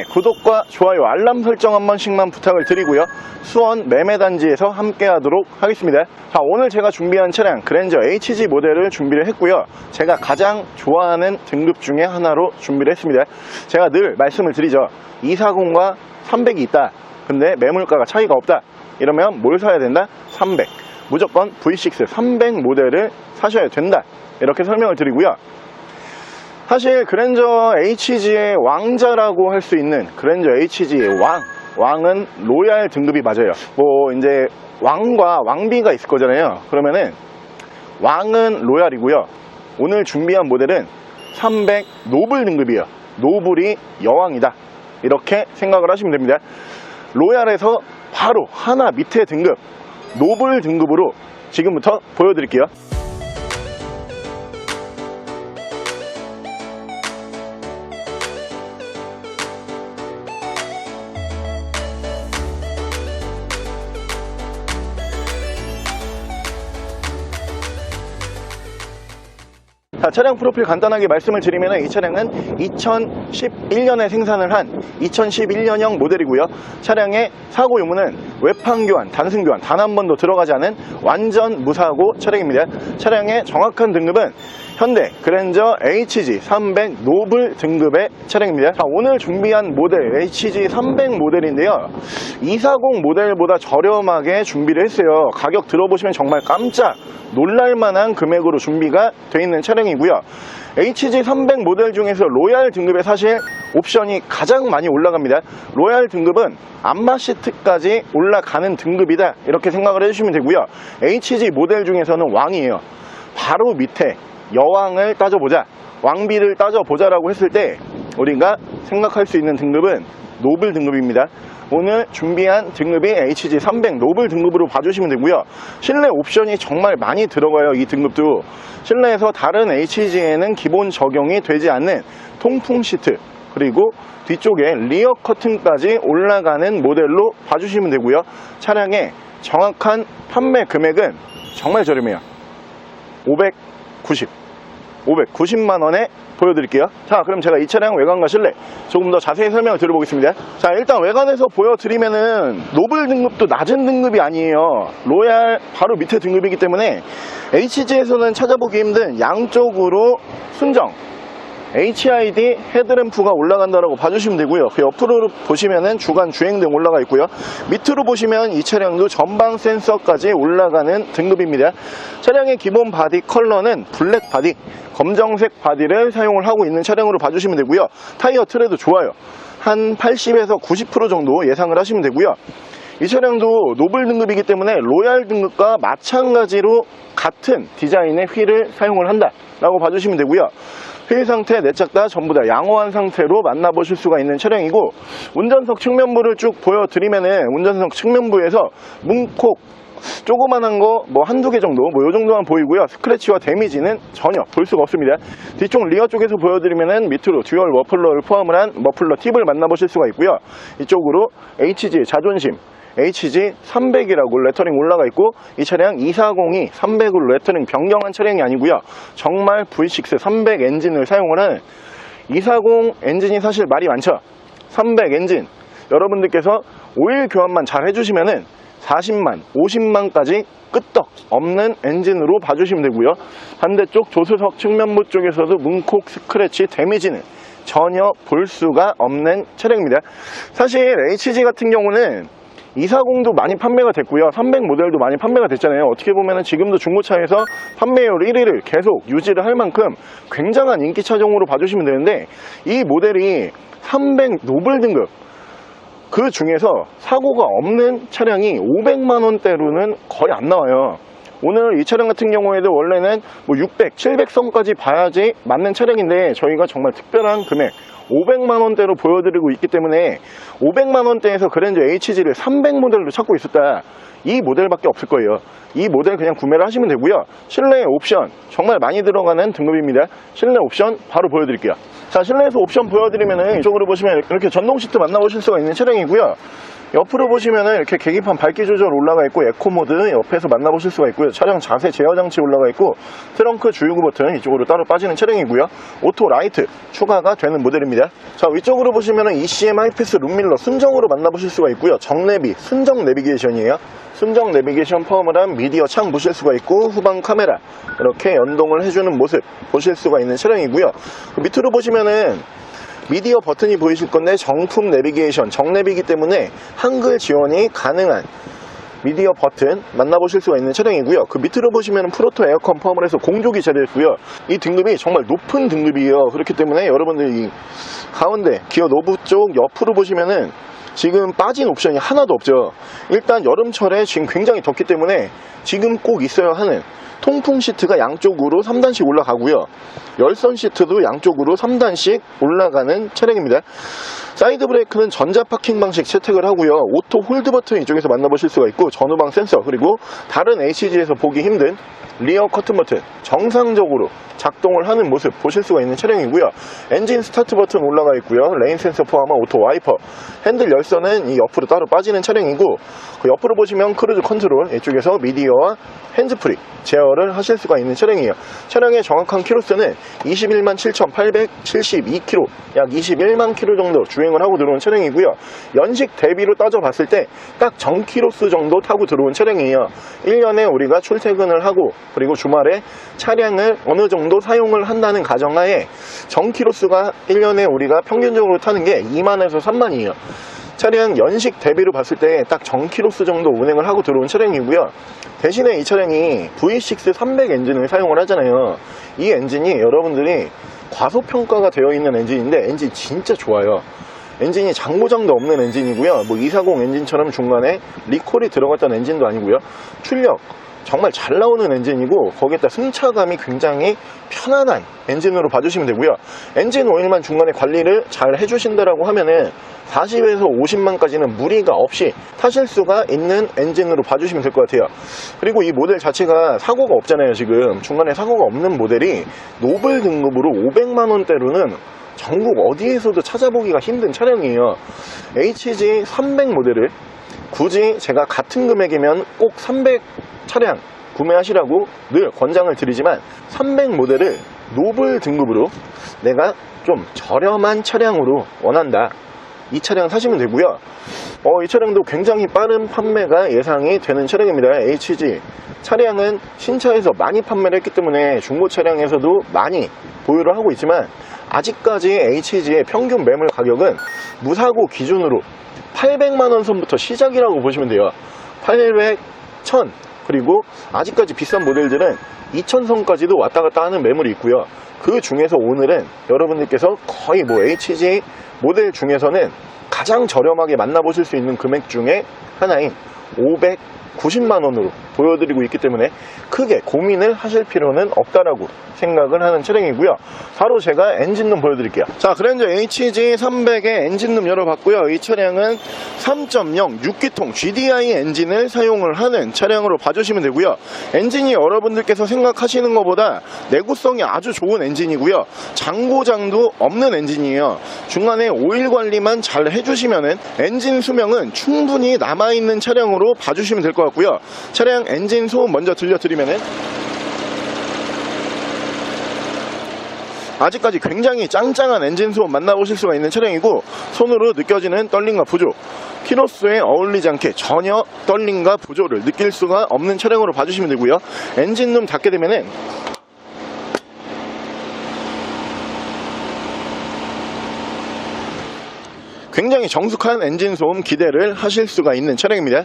구독과 좋아요, 알람 설정 한 번씩만 부탁을 드리고요. 수원 매매단지에서 함께 하도록 하겠습니다. 자, 오늘 제가 준비한 차량 그랜저 HG 모델을 준비를 했고요. 제가 가장 좋아하는 등급 중에 하나로 준비를 했습니다. 제가 늘 말씀을 드리죠. 240과 300이 있다. 근데 매물가가 차이가 없다. 이러면 뭘 사야 된다? 300. 무조건 V6 300 모델을 사셔야 된다. 이렇게 설명을 드리고요. 사실 그랜저 HG의 왕자라고 할 수 있는 그랜저 HG의 왕은 로얄 등급이 맞아요. 뭐 이제 왕과 왕비가 있을 거잖아요. 그러면은 왕은 로얄이고요. 오늘 준비한 모델은 300 노블 등급이에요. 노블이 여왕이다. 이렇게 생각을 하시면 됩니다. 로얄에서 바로 하나 밑에 등급 노블 등급으로 지금부터 보여드릴게요. 자, 차량 프로필 간단하게 말씀을 드리면 이 차량은 2011년에 생산을 한 2011년형 모델이고요. 차량의 사고 유무는 외판 교환, 단순 교환 단 한 번도 들어가지 않은 완전 무사고 차량입니다. 차량의 정확한 등급은 현대 그랜저 HG 300 노블 등급의 차량입니다. 자, 오늘 준비한 모델 HG 300 모델인데요. 240 모델보다 저렴하게 준비를 했어요. 가격 들어보시면 정말 깜짝 놀랄만한 금액으로 준비가 되어 있는 차량이고요. HG 300 모델 중에서 로얄 등급에 사실 옵션이 가장 많이 올라갑니다. 로얄 등급은 안마 시트까지 올라가는 등급이다. 이렇게 생각을 해주시면 되고요. HG 모델 중에서는 왕이에요. 바로 밑에 여왕을 따져보자, 왕비를 따져보자라고 했을 때 우리가 생각할 수 있는 등급은 노블 등급입니다. 오늘 준비한 등급이 HG 300 노블 등급으로 봐주시면 되고요. 실내 옵션이 정말 많이 들어가요. 이 등급도 실내에서 다른 HG에는 기본 적용이 되지 않는 통풍 시트, 그리고 뒤쪽에 리어 커튼까지 올라가는 모델로 봐주시면 되고요. 차량의 정확한 판매 금액은 정말 저렴해요. 590만 원에 보여드릴게요. 자, 그럼 제가 이 차량 외관과 실내 조금 더 자세히 설명을 드려보겠습니다. 자, 일단 외관에서 보여드리면은 노블 등급도 낮은 등급이 아니에요. 로얄 바로 밑에 등급이기 때문에 HG에서는 찾아보기 힘든 양쪽으로 순정 HID 헤드램프가 올라간다라고 봐주시면 되고요. 그 옆으로 보시면은 주간 주행등 올라가 있고요. 밑으로 보시면 이 차량도 전방 센서까지 올라가는 등급입니다. 차량의 기본 바디 컬러는 블랙 바디, 검정색 바디를 사용을 하고 있는 차량으로 봐주시면 되고요. 타이어 트레도 좋아요. 한 80에서 90% 정도 예상을 하시면 되고요. 이 차량도 노블 등급이기 때문에 로얄 등급과 마찬가지로 같은 디자인의 휠을 사용을 한다라고 봐주시면 되고요. 휠 상태, 내짝 다 전부 다 양호한 상태로 만나보실 수가 있는 차량이고, 운전석 측면부를 쭉 보여드리면은 운전석 측면부에서 문콕 조그만한 거 뭐 한두 개 정도 요 정도만 보이고요. 스크래치와 데미지는 전혀 볼 수가 없습니다. 뒤쪽 리어 쪽에서 보여드리면은 밑으로 듀얼 머플러를 포함을 한 머플러 팁을 만나보실 수가 있고요. 이쪽으로 HG의 자존심 HG 300이라고 레터링 올라가 있고, 이 차량 240이 300으로 레터링 변경한 차량이 아니고요. 정말 V6 300 엔진을 사용을 하는 240 엔진이 사실 말이 많죠. 300 엔진 여러분들께서 오일 교환만 잘 해주시면은 40만, 50만까지 끄떡 없는 엔진으로 봐주시면 되고요. 반대쪽 조수석 측면부 쪽에서도 문콕, 스크래치, 데미지는 전혀 볼 수가 없는 차량입니다. 사실 HG 같은 경우는 240도 많이 판매가 됐고요. 300 모델도 많이 판매가 됐잖아요. 어떻게 보면 지금도 중고차에서 판매율 1위를 계속 유지를 할 만큼 굉장한 인기 차종으로 봐주시면 되는데, 이 모델이 300 노블 등급 그 중에서 사고가 없는 차량이 500만원대로는 거의 안 나와요. 오늘 이 차량 같은 경우에도 원래는 뭐 600, 700선까지 봐야지 맞는 차량인데, 저희가 정말 특별한 금액 500만원대로 보여드리고 있기 때문에 500만원대에서 그랜저 HG를 300 모델로 찾고 있었다, 이 모델밖에 없을 거예요. 이 모델 그냥 구매를 하시면 되고요. 실내 옵션 정말 많이 들어가는 등급입니다. 실내 옵션 바로 보여드릴게요. 자, 실내에서 옵션 보여드리면은 이쪽으로 보시면 이렇게 전동 시트 만나보실 수가 있는 차량이고요. 옆으로 보시면은 이렇게 계기판 밝기 조절 올라가 있고 에코 모드 옆에서 만나보실 수가 있고요. 차량 자세 제어 장치 올라가 있고 트렁크 주유구 버튼 이쪽으로 따로 빠지는 차량이고요. 오토 라이트 추가가 되는 모델입니다. 자, 위쪽으로 보시면은 ECM 하이패스 룸밀러 순정으로 만나보실 수가 있고요. 정내비 순정 내비게이션이에요. 순정 내비게이션 포함을 한 미디어 창 보실 수가 있고 후방 카메라 이렇게 연동을 해주는 모습 보실 수가 있는 차량이고요. 밑으로 보시면은 미디어 버튼이 보이실 건데 정품 내비게이션 정내비이기 때문에 한글 지원이 가능한 미디어 버튼 만나보실 수가 있는 차량이고요. 그 밑으로 보시면 프로토 에어컨 포함을 해서 공조기 자리했고요. 이 등급이 정말 높은 등급이에요. 그렇기 때문에 여러분들 이 가운데 기어 노브 쪽 옆으로 보시면은 지금 빠진 옵션이 하나도 없죠. 일단 여름철에 지금 굉장히 덥기 때문에 지금 꼭 있어야 하는 통풍 시트가 양쪽으로 3단씩 올라가고요. 열선 시트도 양쪽으로 3단씩 올라가는 차량입니다. 사이드 브레이크는 전자 파킹 방식 채택을 하고요. 오토 홀드 버튼 이쪽에서 만나보실 수가 있고 전후방 센서 그리고 다른 HG에서 보기 힘든 리어 커튼 버튼 정상적으로 작동을 하는 모습 보실 수가 있는 차량이고요. 엔진 스타트 버튼 올라가 있고요. 레인 센서 포함한 오토 와이퍼 핸들 열선은 이 옆으로 따로 빠지는 차량이고 그 옆으로 보시면 크루즈 컨트롤 이쪽에서 미디어와 핸즈프리 제어를 하실 수가 있는 차량이에요. 차량의 정확한 키로수는 21만 7,872km 약 21만 km 정도 주행을 하고 들어온 차량이고요. 연식 대비로 따져봤을 때 딱 정키로수 정도 타고 들어온 차량이에요. 1년에 우리가 출퇴근을 하고 그리고 주말에 차량을 어느 정도 사용을 한다는 가정하에 정키로수가 1년에 우리가 평균적으로 타는 게 2만에서 3만이에요. 차량 연식 대비로 봤을 때 딱 정키로수 정도 운행을 하고 들어온 차량이고요. 대신에 이 차량이 V6 300 엔진을 사용을 하잖아요. 이 엔진이 여러분들이 과소평가가 되어 있는 엔진인데 엔진 진짜 좋아요. 엔진이 장고장도 없는 엔진이고요. 뭐 240 엔진처럼 중간에 리콜이 들어갔던 엔진도 아니고요. 출력 정말 잘 나오는 엔진이고 거기에다 승차감이 굉장히 편안한 엔진으로 봐주시면 되고요. 엔진 오일만 중간에 관리를 잘 해주신다라고 하면은 40에서 50만까지는 무리가 없이 타실 수가 있는 엔진으로 봐주시면 될 것 같아요. 그리고 이 모델 자체가 사고가 없잖아요. 지금 중간에 사고가 없는 모델이 노블 등급으로 500만원대로는 전국 어디에서도 찾아보기가 힘든 차량이에요. HG 300 모델을 굳이 제가 같은 금액이면 꼭 300 차량 구매하시라고 늘 권장을 드리지만 300 모델을 노블 등급으로 내가 좀 저렴한 차량으로 원한다. 이 차량 사시면 되고요. 이 차량도 굉장히 빠른 판매가 예상이 되는 차량입니다. HG 차량은 신차에서 많이 판매를 했기 때문에 중고 차량에서도 많이 보유를 하고 있지만 아직까지 HG의 평균 매물 가격은 무사고 기준으로 800만원 선부터 시작이라고 보시면 돼요. 800, 1000 그리고 아직까지 비싼 모델들은 2000선까지도 왔다 갔다 하는 매물이 있고요. 그 중에서 오늘은 여러분들께서 거의 뭐 HG 모델 중에서는 가장 저렴하게 만나보실 수 있는 금액 중에 하나인 590만원으로 보여드리고 있기 때문에 크게 고민을 하실 필요는 없다라고 생각을 하는 차량이고요. 바로 제가 엔진룸 보여드릴게요. 자, 그랜저 HG300의 엔진룸 열어봤고요. 이 차량은 3.0 6기통 GDI 엔진을 사용을 하는 차량으로 봐주시면 되고요. 엔진이 여러분들께서 생각하시는 것보다 내구성이 아주 좋은 엔진이고요. 장고장도 없는 엔진이에요. 중간에 오일 관리만 잘 해주시면은 엔진 수명은 충분히 남아있는 차량으로 봐주시면 될 것 같고요. 차량 엔진 소음 먼저 들려드리면은 아직까지 굉장히 짱짱한 엔진 소음 만나보실 수가 있는 차량이고 손으로 느껴지는 떨림과 부조 키로수에 어울리지 않게 전혀 떨림과 부조를 느낄 수가 없는 차량으로 봐주시면 되고요. 엔진룸 닫게 되면은 굉장히 정숙한 엔진 소음 기대를 하실 수가 있는 차량입니다.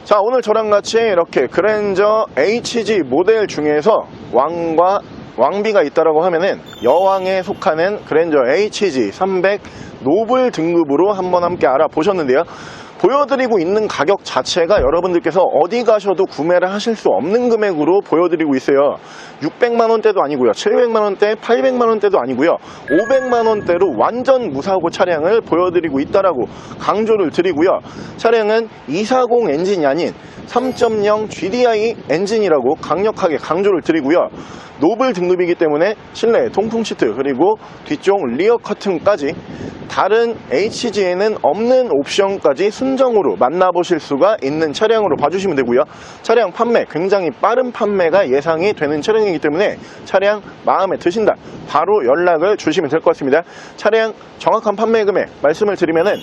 자, 오늘 저랑 같이 이렇게 그랜저 HG 모델 중에서 왕비가 있다라고 하면은 여왕에 속하는 그랜저 HG 300 노블 등급으로 한번 함께 알아보셨는데요. 보여드리고 있는 가격 자체가 여러분들께서 어디 가셔도 구매를 하실 수 없는 금액으로 보여드리고 있어요. 600만원대도 아니고요, 700만원대, 800만원대도 아니고요, 500만원대로 완전 무사고 차량을 보여드리고 있다라고 강조를 드리고요. 차량은 240 엔진이 아닌 3.0 GDI 엔진이라고 강력하게 강조를 드리고요. 노블 등급이기 때문에 실내 통풍 시트 그리고 뒤쪽 리어 커튼까지 다른 HG에는 없는 옵션까지 순정으로 만나보실 수가 있는 차량으로 봐주시면 되고요. 차량 판매 굉장히 빠른 판매가 예상이 되는 차량이기 때문에 차량 마음에 드신다 바로 연락을 주시면 될 것 같습니다. 차량 정확한 판매 금액 말씀을 드리면은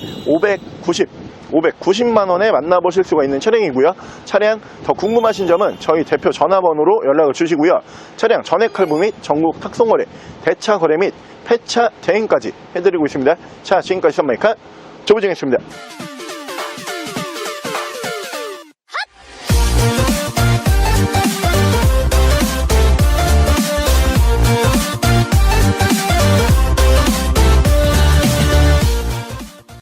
590만원에 만나보실 수가 있는 차량이고요. 차량 더 궁금하신 점은 저희 대표 전화번호로 연락을 주시고요. 차량 전액 할부 및 전국 탁송거래, 대차 거래 및 폐차 대행까지 해드리고 있습니다. 자, 지금까지 썬마이카 조부정이었습니다.